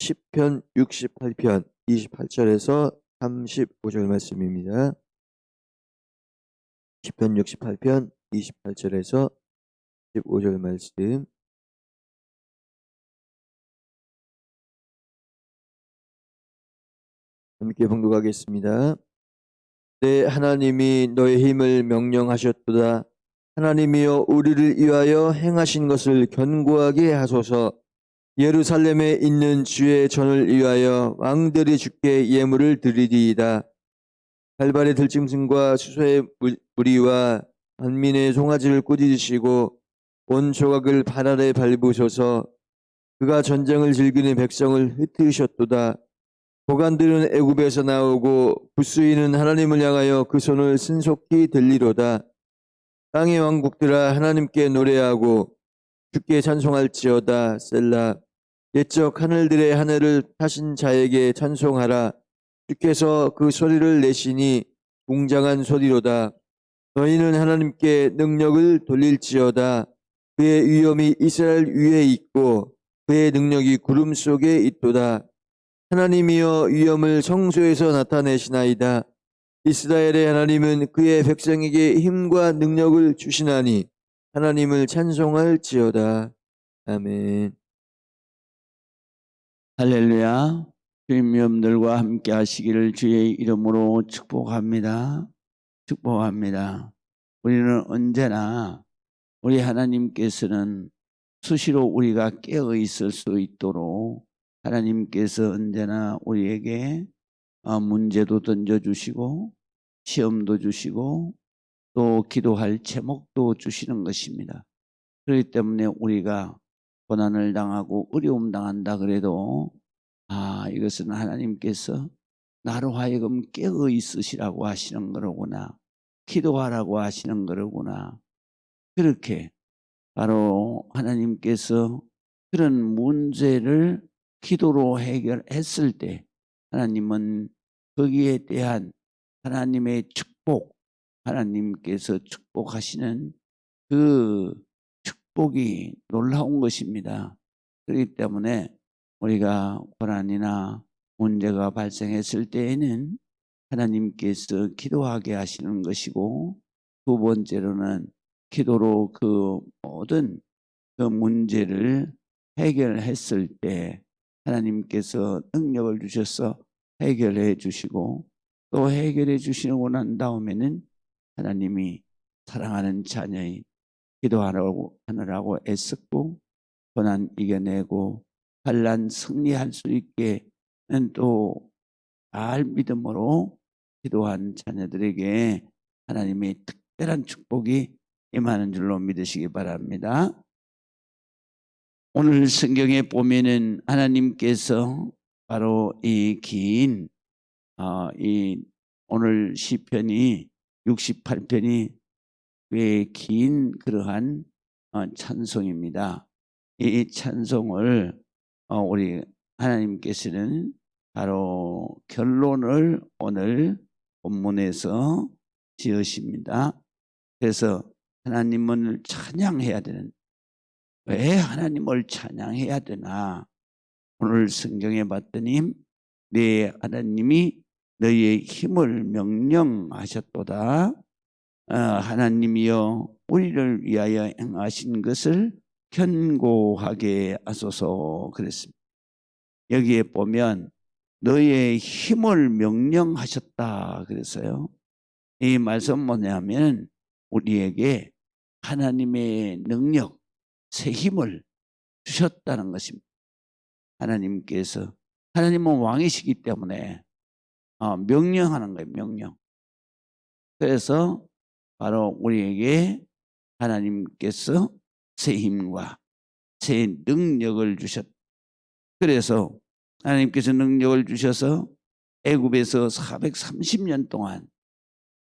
시편 68편 28절에서 35절 말씀입니다. 시편 68편 28절에서 15절 말씀. 함께 봉독하겠습니다. 내 하나님이 너의 힘을 명령하셨도다. 하나님이여 우리를 위하여 행하신 것을 견고하게 하소서. 예루살렘에 있는 주의 전을 위하여 왕들이 주께 예물을 드리리이다. 발발의 들짐승과 수소의 무리와 만민의 송아지를 꾸짖으시고 온 조각을 발 아래 밟으셔서 그가 전쟁을 즐기는 백성을 흩으셨도다. 보관들은 애굽에서 나오고 부수인은 하나님을 향하여 그 손을 신속히 들리로다. 땅의 왕국들아 하나님께 노래하고 주께 찬송할지어다. 셀라. 옛적 하늘들의 하늘을 타신 자에게 찬송하라. 주께서 그 소리를 내시니 웅장한 소리로다. 너희는 하나님께 능력을 돌릴지어다. 그의 위엄이 이스라엘 위에 있고 그의 능력이 구름 속에 있도다. 하나님이여 위엄을 성소에서 나타내시나이다. 이스라엘의 하나님은 그의 백성에게 힘과 능력을 주시나니 하나님을 찬송할지어다. 아멘. 할렐루야. 주님 여러분들과 함께 하시기를 주의 이름으로 축복합니다. 축복합니다. 우리는 언제나 우리 하나님께서는 수시로 우리가 깨어 있을 수 있도록 하나님께서 언제나 우리에게 문제도 던져주시고 시험도 주시고 또 기도할 제목도 주시는 것입니다. 그렇기 때문에 우리가 고난을 당하고 어려움 당한다 그래도 이것은 하나님께서 나로 하여금 깨어 있으시라고 하시는 거로구나. 기도하라고 하시는 거로구나. 그렇게 바로 하나님께서 그런 문제를 기도로 해결했을 때 하나님은 거기에 대한 하나님의 축복, 하나님께서 축복하시는 그 축복이 놀라운 것입니다. 그렇기 때문에 우리가 고난이나 문제가 발생했을 때에는 하나님께서 기도하게 하시는 것이고, 두 번째로는 기도로 그 모든 그 문제를 해결했을 때 하나님께서 능력을 주셔서 해결해 주시고, 또 해결해 주시고 난 다음에는 하나님이 사랑하는 자녀인 기도하느라고 애쓰고 고난 이겨내고 환난 승리할 수 있게 또 잘 믿음으로 기도한 자녀들에게 하나님의 특별한 축복이 임하는 줄로 믿으시기 바랍니다. 오늘 성경에 보면은 하나님께서 바로 이 긴 이 오늘 시편이 68편이 꽤 긴 그러한 찬송입니다. 이 찬송을 우리 하나님께서는 바로 결론을 오늘 본문에서 지으십니다. 그래서 하나님을 찬양해야 되는, 왜 하나님을 찬양해야 되나? 오늘 성경에 봤더니 네 하나님이 너희의 힘을 명령하셨도다. 하나님이여 우리를 위하여 행하신 것을 견고하게 하소서 그랬습니다. 여기에 보면 너희의 힘을 명령하셨다 그랬어요. 이 말씀 뭐냐면 우리에게 하나님의 능력, 새 힘을 주셨다는 것입니다. 하나님께서, 하나님은 왕이시기 때문에 명령하는 거예요. 명령. 그래서 바로 우리에게 하나님께서 새 힘과 새 능력을 주셨다. 그래서 하나님께서 능력을 주셔서 애굽에서 430년 동안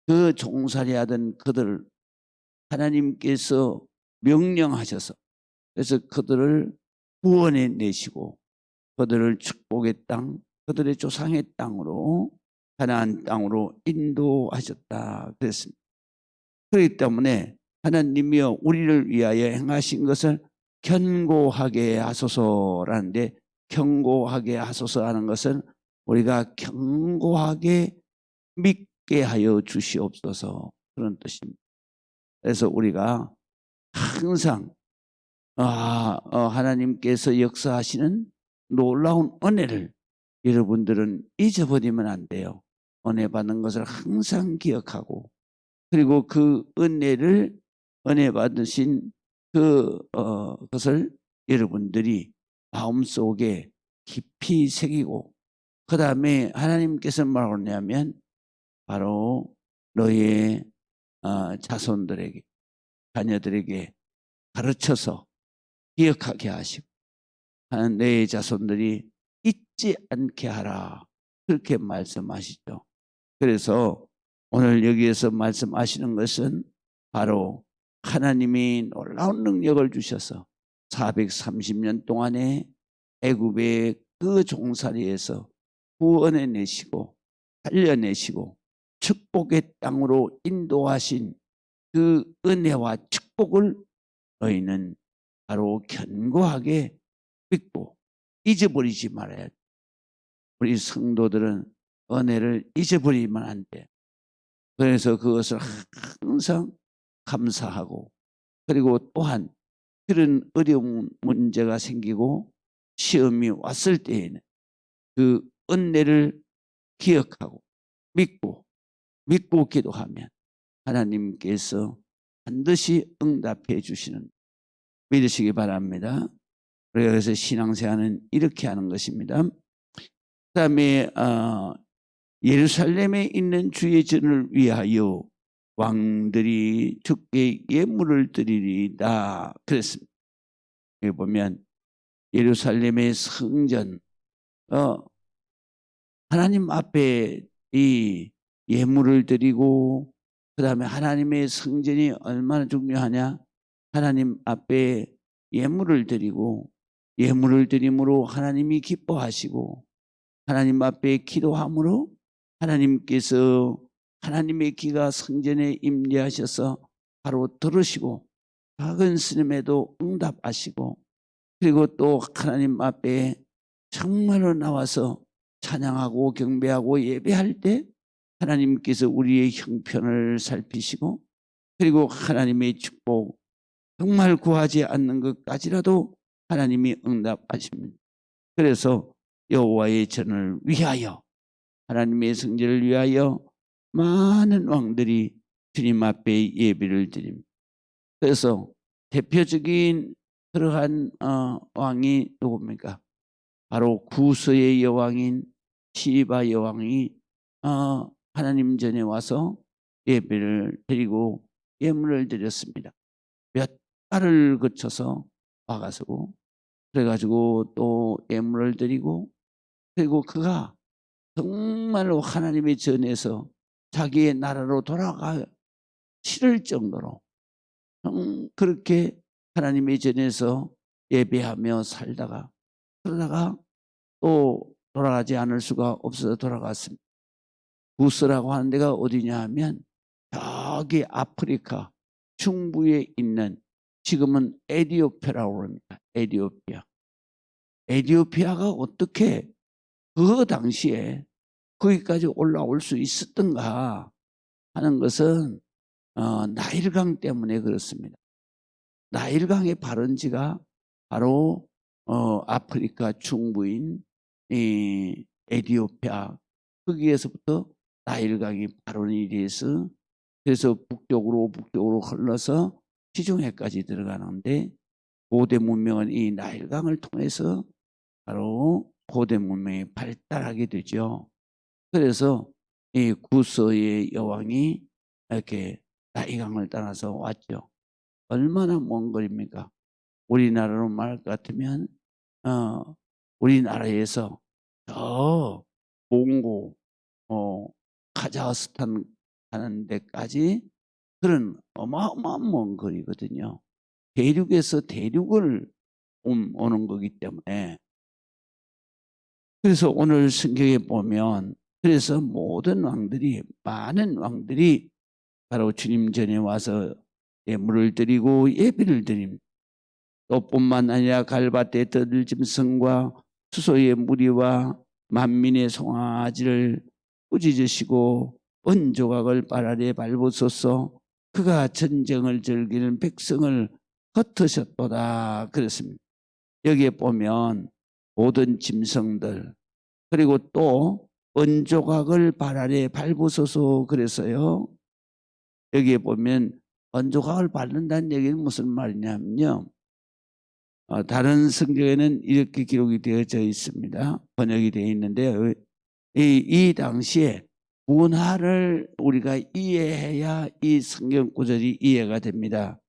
그 종살이하던 그들을 하나님께서 명령하셔서, 그래서 그들을 구원해 내시고 그들을 축복의 땅, 그들의 조상의 땅으로, 가나안 땅으로 인도하셨다 그랬습니다. 그렇기 때문에 하나님이여 우리를 위하여 행하신 것을 견고하게 하소서라는데, 견고하게 하소서 하는 것은 우리가 견고하게 믿게 하여 주시옵소서 그런 뜻입니다. 그래서 우리가 항상 하나님께서 역사하시는 놀라운 은혜를 여러분들은 잊어버리면 안 돼요. 은혜 받는 것을 항상 기억하고 그리고 그 은혜 받으신 것을 여러분들이 마음속에 깊이 새기고 그 다음에 하나님께서 뭐라고 하냐면 바로 너의 자손들에게 자녀들에게 가르쳐서 기억하게 하시고 내 자손들이 잊지 않게 하라 그렇게 말씀하시죠. 그래서 오늘 여기에서 말씀하시는 것은 바로 하나님이 놀라운 능력을 주셔서 430년 동안에 애굽의 그 종살이에서 구원해내시고 살려내시고 축복의 땅으로 인도하신 그 은혜와 축복을 너희는 바로 견고하게 믿고 잊어버리지 말아야 돼. 우리 성도들은 은혜를 잊어버리면 안 돼. 그래서 그것을 항상 감사하고 그리고 또한 그런 어려운 문제가 생기고 시험이 왔을 때에는 그 은혜를 기억하고 믿고 기도하면 하나님께서 반드시 응답해 주시는 믿으시기 바랍니다. 그래서 신앙생활은 이렇게 하는 것입니다. 그 다음에 예루살렘에 있는 주의 전을 위하여 왕들이 주께 예물을 드리리다 그랬습니다. 여기 보면 예루살렘의 성전 하나님 앞에 이 예물을 드리고 그 다음에 하나님의 성전이 얼마나 중요하냐. 하나님 앞에 예물을 드리고 예물을 드림으로 하나님이 기뻐하시고 하나님 앞에 기도함으로 하나님께서 하나님의 기가 성전에 임재하셔서 바로 들으시고 작은 스님에도 응답하시고 그리고 또 하나님 앞에 정말로 나와서 찬양하고 경배하고 예배할 때 하나님께서 우리의 형편을 살피시고 그리고 하나님의 축복 정말 구하지 않는 것까지라도 하나님이 응답하십니다. 그래서 여호와의 전을 위하여 하나님의 성전을 위하여 많은 왕들이 주님 앞에 예배를 드립니다. 그래서 대표적인 그러한 왕이 누굽니까? 바로 구스의 여왕인 시바 여왕이 하나님 전에 와서 예배를 드리고 예물을 드렸습니다. 몇 달을 거쳐서 와가지고 그래가지고 또 예물을 드리고 그리고 그가 정말로 하나님의 전에서 자기의 나라로 돌아가 싫을 정도로 그렇게 하나님의 전에서 예배하며 살다가 그러다가 또 돌아가지 않을 수가 없어서 돌아갔습니다. 구스라고 하는 데가 어디냐 하면 저기 아프리카 중부에 있는 지금은 에티오피아라고 합니다. 에티오피아가 어떻게 그 당시에 거기까지 올라올 수 있었던가 하는 것은 나일강 때문에 그렇습니다. 나일강의 발원지가 바로 아프리카 중부인 에티오피아 거기에서부터 나일강이 발원이 돼서 그래서 북쪽으로 흘러서 지중해까지 들어가는데 고대 문명은 이 나일강을 통해서 바로 고대 문명이 발달하게 되죠. 그래서 이 구스의 여왕이 이렇게 나일강을 따라서 왔죠. 얼마나 먼 거리입니까? 우리나라로 말할 것 같으면 우리나라에서 저 몽고 카자흐스탄 가는 데까지 그런 어마어마한 먼 거리거든요. 대륙에서 대륙을 오는 거기 때문에 그래서 오늘 성경에 보면 그래서 모든 왕들이 많은 왕들이 바로 주님 전에 와서 예물을 드리고 예배를 드립니다. 또 뿐만 아니라 갈바데 들짐승과 수소의 무리와 만민의 송아지를 꾸짖으시고 은 조각을 발 아래 밟으소서. 그가 전쟁을 즐기는 백성을 흩으셨도다 그랬습니다. 여기에 보면 모든 짐승들 그리고 또 은조각을 발 아래 밟으소서 그래서요. 여기에 보면 은조각을 밟는다는 얘기는 무슨 말이냐면요. 다른 성경에는 이렇게 기록이 되어져 있습니다. 번역이 되어 있는데요. 이 당시에 문화를 우리가 이해해야 이 성경 구절이 이해가 됩니다.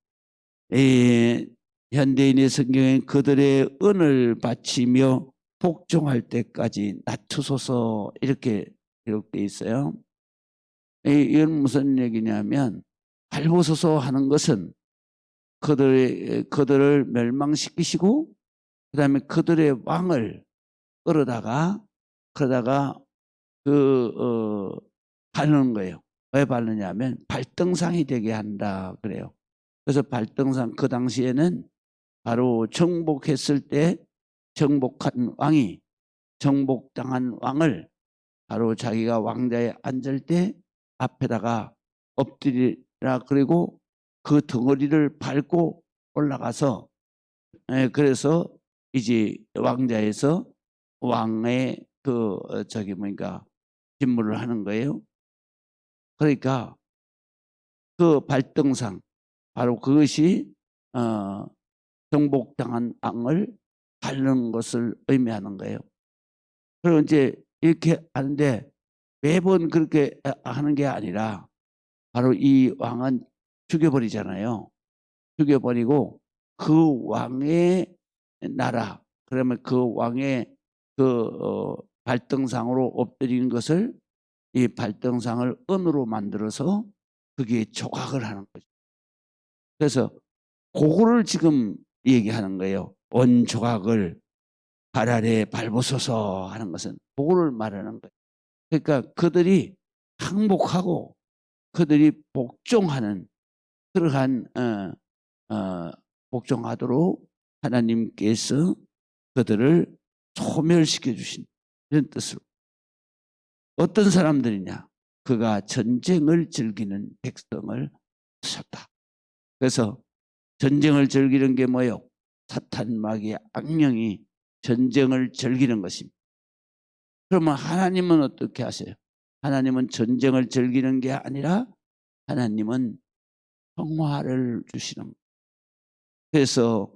현대인의 성경엔 그들의 은을 바치며 복종할 때까지 낮추소서 이렇게 기록되어 있어요. 이건 무슨 얘기냐면 밟으소서 하는 것은 그들을 멸망시키시고 그다음에 그들의 왕을 끌어다가 그러다가 바르는 거예요. 왜 바르냐면 발등상이 되게 한다 그래요. 그래서 발등상 그 당시에는 바로 정복했을 때 정복한 왕이 정복당한 왕을 바로 자기가 왕자에 앉을 때 앞에다가 엎드리라 그리고 그 덩어리를 밟고 올라가서 그래서 이제 왕자에서 왕의 직무를 하는 거예요. 그러니까 그 발등상 바로 그것이 정복당한 왕을 밟는 것을 의미하는 거예요. 그리고 이제 이렇게 하는데 매번 그렇게 하는 게 아니라 바로 이 왕은 죽여버리잖아요. 죽여버리고 그 왕의 나라 그러면 그 왕의 발등상으로 엎드리는 것을 이 발등상을 은으로 만들어서 그게 조각을 하는 거죠. 그래서 그거를 지금 얘기하는 거예요. 원 조각을 발 아래 밟으소서 하는 것은 그거를 말하는 거예요. 그러니까 그들이 항복하고 그들이 복종하는 그러한 복종하도록 하나님께서 그들을 소멸시켜 주신 이런 뜻으로. 어떤 사람들이냐? 그가 전쟁을 즐기는 백성을 쓰셨다. 그래서 전쟁을 즐기는 게 뭐예요? 사탄 마귀의 악령이 전쟁을 즐기는 것입니다. 그러면 하나님은 어떻게 하세요? 하나님은 전쟁을 즐기는 게 아니라 하나님은 평화를 주시는 거예요. 그래서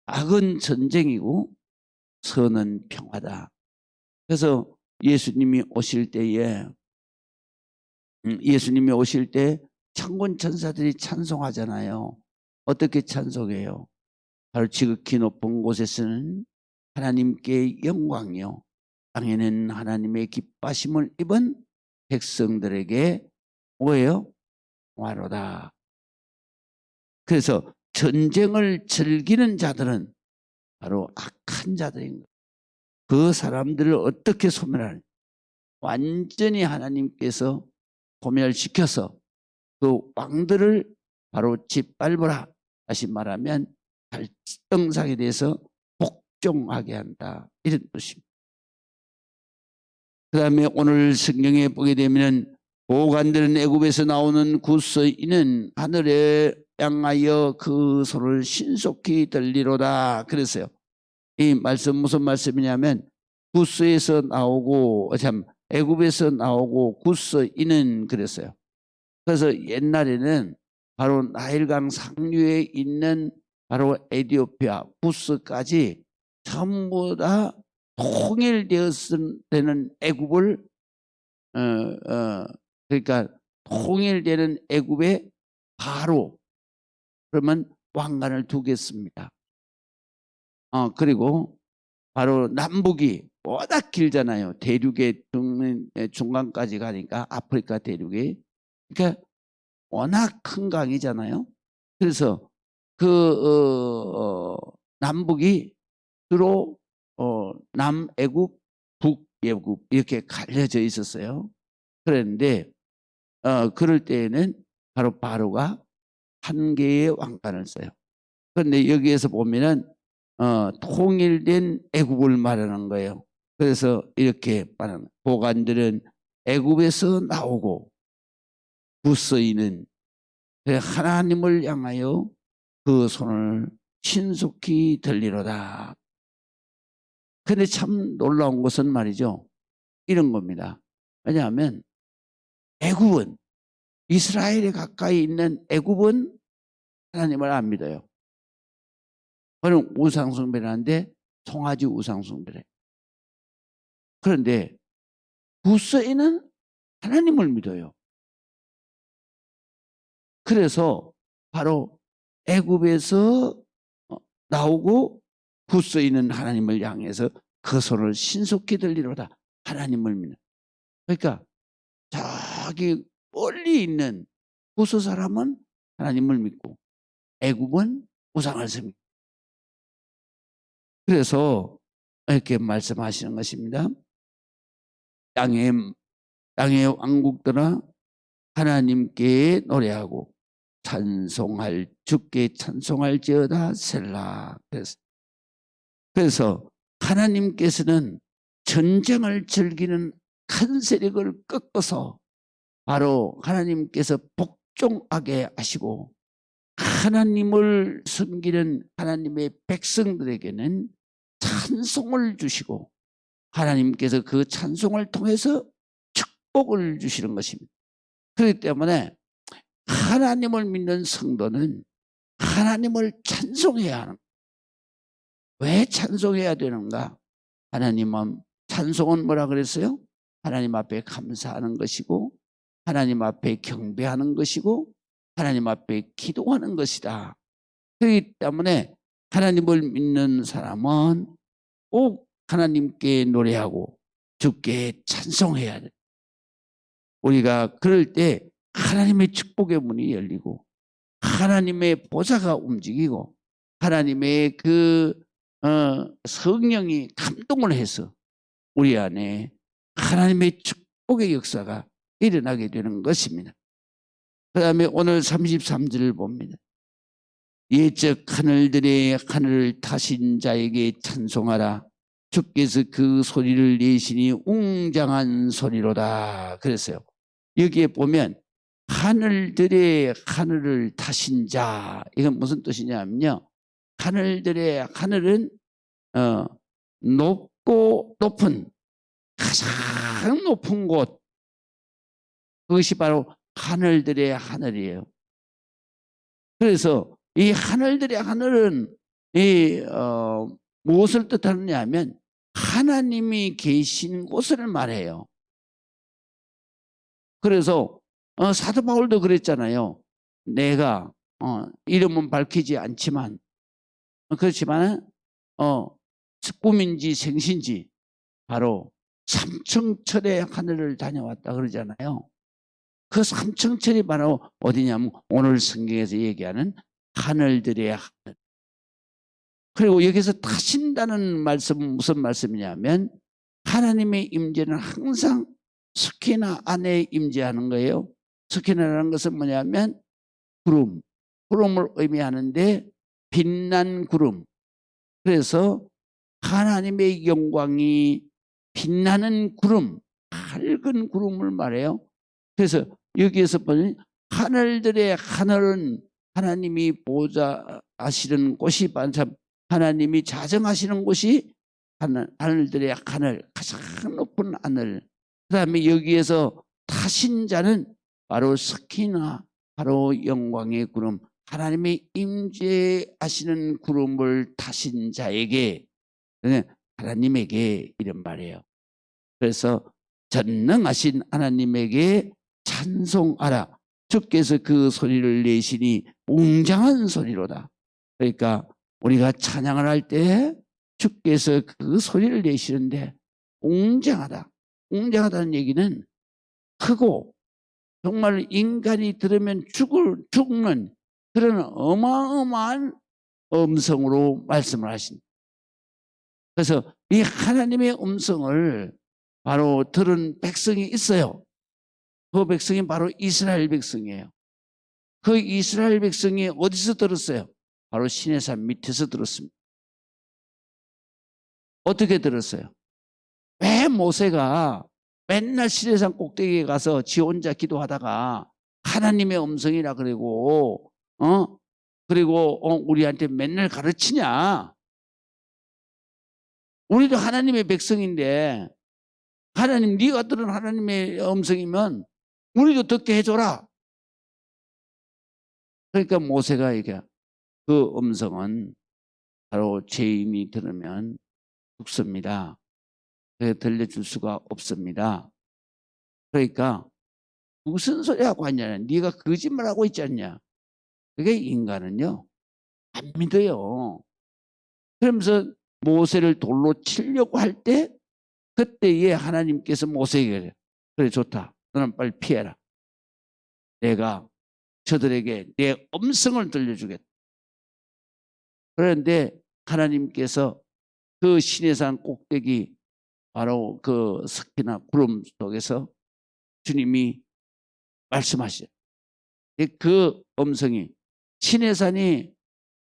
악은 전쟁이고 선은 평화다. 그래서 예수님이 오실 때 천군 천사들이 찬송하잖아요. 어떻게 찬송해요? 바로 지극히 높은 곳에서는 하나님께 영광이요 땅에는 하나님의 기뻐하심을 입은 백성들에게 뭐예요? 평화로다. 그래서 전쟁을 즐기는 자들은 바로 악한 자들인 거예요. 그 사람들을 어떻게 소멸하느냐? 완전히 하나님께서 소멸시켜서 그 왕들을 바로 짓밟으라. 다시 말하면 발등상에 대해서 복종하게 한다. 이런 뜻입니다. 그 다음에 오늘 성경에 보게 되면 보관들은 애굽에서 나오는 구서이는 하늘에 향하여 그 소를 신속히 들리로다. 그랬어요. 이 말씀 무슨 말씀이냐면 구스에서 나오고 애굽에서 나오고 구스이는 그랬어요. 그래서 옛날에는 바로 나일강 상류에 있는 바로 에티오피아 구스까지 전부 다 통일되는 애굽을 그러니까 통일되는 애굽에 바로 그러면 왕관을 두겠습니다. 그리고 바로 남북이 워낙 길잖아요. 대륙의 중간까지 가니까 아프리카 대륙이. 그러니까 워낙 큰 강이잖아요. 그래서 남북이 주로 남애굽, 북예굽 이렇게 갈려져 있었어요. 그런데 그럴 때에는 바로 바로가 한 개의 왕관을 써요. 그런데 여기에서 보면은 통일된 애국을 말하는 거예요. 그래서 이렇게 말하는 거예요. 보관들은 애국에서 나오고 굳서이는 하나님을 향하여 그 손을 신속히 들리로다. 근데 참 놀라운 것은 말이죠. 이런 겁니다. 왜냐하면 애굽은 이스라엘에 가까이 있는 애굽은 하나님을 안 믿어요. 그는 우상숭배를 하는데 송아지 우상숭배를 해요. 그런데 굳서이는 하나님을 믿어요. 그래서 바로 애굽에서 나오고 굳서이는 하나님을 향해서 그 손을 신속히 들리로다. 하나님을 믿는. 그러니까 저기 멀리 있는 구스 사람은 하나님을 믿고 애굽은 우상을 섬기고. 그래서 이렇게 말씀하시는 것입니다. 땅의 왕국들아 하나님께 노래하고 찬송할 주께 찬송할지어다 셀라. 그래서 하나님께서는 전쟁을 즐기는 큰 세력을 꺾어서 바로 하나님께서 복종하게 하시고 하나님을 섬기는 하나님의 백성들에게는 찬송을 주시고 하나님께서 그 찬송을 통해서 축복을 주시는 것입니다. 그렇기 때문에 하나님을 믿는 성도는 하나님을 찬송해야 하는 거예요. 왜 찬송해야 되는가? 하나님은 찬송은 뭐라 그랬어요? 하나님 앞에 감사하는 것이고 하나님 앞에 경배하는 것이고 하나님 앞에 기도하는 것이다. 그렇기 때문에 하나님을 믿는 사람은 꼭 하나님께 노래하고 주께 찬송해야 돼. 우리가 그럴 때 하나님의 축복의 문이 열리고 하나님의 보좌가 움직이고 하나님의 성령이 감동을 해서 우리 안에 하나님의 축복의 역사가 일어나게 되는 것입니다. 그 다음에 오늘 33절을 봅니다. 예적 하늘들의 하늘을 타신 자에게 찬송하라. 주께서 그 소리를 내시니 웅장한 소리로다. 그랬어요. 여기에 보면 하늘들의 하늘을 타신 자, 이건 무슨 뜻이냐면요. 하늘들의 하늘은 높고 높은 가장 높은 곳, 그것이 바로 하늘들의 하늘이에요. 그래서 이 하늘들의 하늘은 무엇을 뜻하느냐 하면 하나님이 계신 곳을 말해요. 그래서 사도 바울도 그랬잖아요. 내가 이름은 밝히지 않지만 그렇지만 꿈인지 생신지 바로 삼층철의 하늘을 다녀왔다 그러잖아요. 그 삼층철이 바로 어디냐면 오늘 성경에서 얘기하는 하늘들의 하늘. 그리고 여기서 타신다는 말씀은 무슨 말씀이냐면 하나님의 임재는 항상 스키나 안에 임재하는 거예요. 스키나라는 것은 뭐냐면 구름을 의미하는데 빛난 구름. 그래서 하나님의 영광이 빛나는 구름, 밝은 구름을 말해요. 그래서 여기에서 보면 하늘들의 하늘은 하나님이 보좌하시는 곳이 하나님이 자정하시는 곳이 하늘들의 하늘, 가장 높은 하늘. 그 다음에 여기에서 타신 자는 바로 스키나, 바로 영광의 구름, 하나님의 임재하시는 구름을 타신 자에게, 하나님에게 이런 말이에요. 그래서 전능하신 하나님에게 찬송하라. 주께서 그 소리를 내시니 웅장한 소리로다. 그러니까 우리가 찬양을 할 때 주께서 그 소리를 내시는데 웅장하다. 웅장하다는 얘기는 크고 정말 인간이 들으면 죽는 그런 어마어마한 음성으로 말씀을 하신다. 그래서 이 하나님의 음성을 바로 들은 백성이 있어요. 그 백성이 바로 이스라엘 백성이에요. 그 이스라엘 백성이 어디서 들었어요? 바로 시내산 밑에서 들었습니다. 어떻게 들었어요? 왜 모세가 맨날 시내산 꼭대기에 가서 지 혼자 기도하다가 하나님의 음성이라 그러고 그리고 우리한테 맨날 가르치냐? 우리도 하나님의 백성인데 하나님 네가 들은 하나님의 음성이면 우리도 듣게 해줘라. 그러니까 모세가 얘기해. 그 음성은 바로 죄인이 들으면 죽습니다. 들려줄 수가 없습니다. 그러니까 무슨 소리 하고 하냐? 네가 거짓말하고 있지 않냐? 그게 인간은요 안 믿어요. 그러면서 모세를 돌로 치려고 할 때 그때에 하나님께서 모세에게 그래 좋다. 너는 빨리 피해라. 내가 저들에게 내 음성을 들려주겠다. 그런데 하나님께서 그 시내산 꼭대기 바로 그 석기나 구름 속에서 주님이 말씀하시죠. 그 음성이 시내산이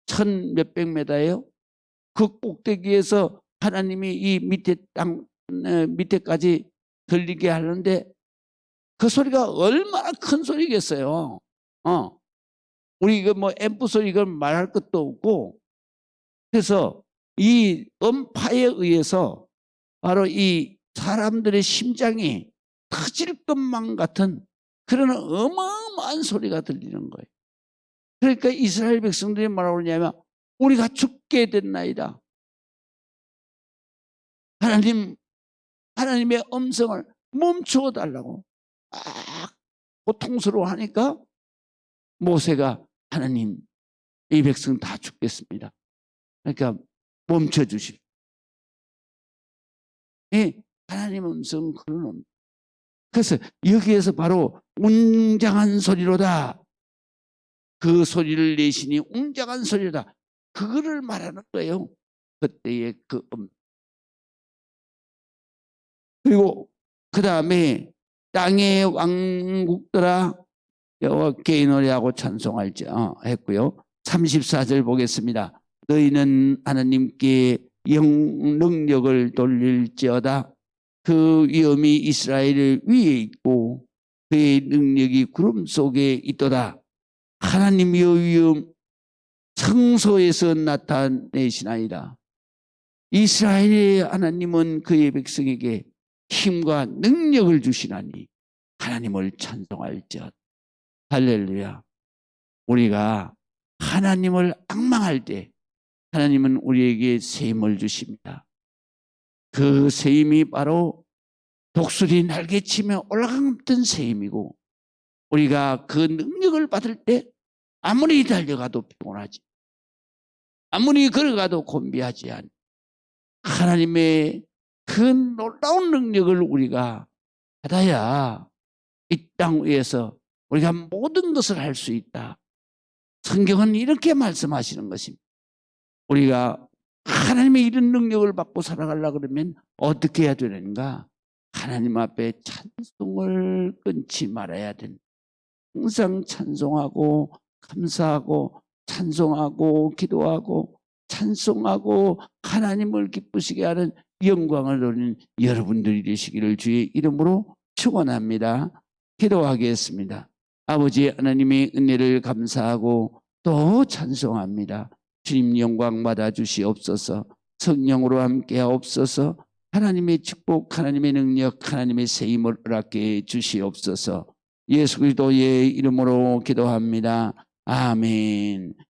1,000몇백 메다예요. 그 꼭대기에서 하나님이 이 밑에 땅 밑에까지 들리게 하는데 그 소리가 얼마나 큰 소리겠어요. 우리 이거 뭐 앰프 소리 이걸 말할 것도 없고 그래서 이 음파에 의해서 바로 이 사람들의 심장이 터질 것만 같은 그런 어마어마한 소리가 들리는 거예요. 그러니까 이스라엘 백성들이 뭐라고 그러냐면 우리가 죽게 됐나이다. 하나님의 음성을 멈추어 달라고 막 고통스러워하니까 모세가 하나님 이 백성 다 죽겠습니다. 그러니까 멈춰 주십시오. 하나님의 음성은 그런 그래서 여기에서 바로 웅장한 소리로다. 그 소리를 내시니 웅장한 소리로다. 그거를 말하는 거예요. 그때의 그 그리고 그 다음에 땅의 왕국들아 여호와께 노래하고 찬송할지 했고요. 34절 보겠습니다. 너희는 하나님께 능력을 돌릴지어다. 그 위엄이 이스라엘 위에 있고 그의 능력이 구름 속에 있도다. 하나님의 위엄 성소에서 나타내시나이다. 이스라엘의 하나님은 그의 백성에게 힘과 능력을 주시나니 하나님을 찬송할지어다. 할렐루야. 우리가 하나님을 앙망할 때 하나님은 우리에게 세임을 주십니다. 그 세임이 바로 독수리 날개치며 올라갔던 세임이고 우리가 그 능력을 받을 때 아무리 달려가도 피곤하지 아무리 걸어가도 곤비하지 않는 하나님의 그 놀라운 능력을 우리가 받아야 이 땅 위에서 우리가 모든 것을 할 수 있다. 성경은 이렇게 말씀하시는 것입니다. 우리가 하나님의 이런 능력을 받고 살아가려고 그러면 어떻게 해야 되는가? 하나님 앞에 찬송을 끊지 말아야 된다. 항상 찬송하고 감사하고 찬송하고 기도하고 찬송하고 하나님을 기쁘시게 하는 영광을 돌리는 여러분들이 되시기를 주의 이름으로 축원합니다. 기도하겠습니다. 아버지 하나님의 은혜를 감사하고 또 찬송합니다. 주님 영광 받아 주시옵소서. 성령으로 함께 하옵소서. 하나님의 축복, 하나님의 능력, 하나님의 세임을 허락해 주시옵소서. 예수 그리스도의 이름으로 기도합니다. 아멘.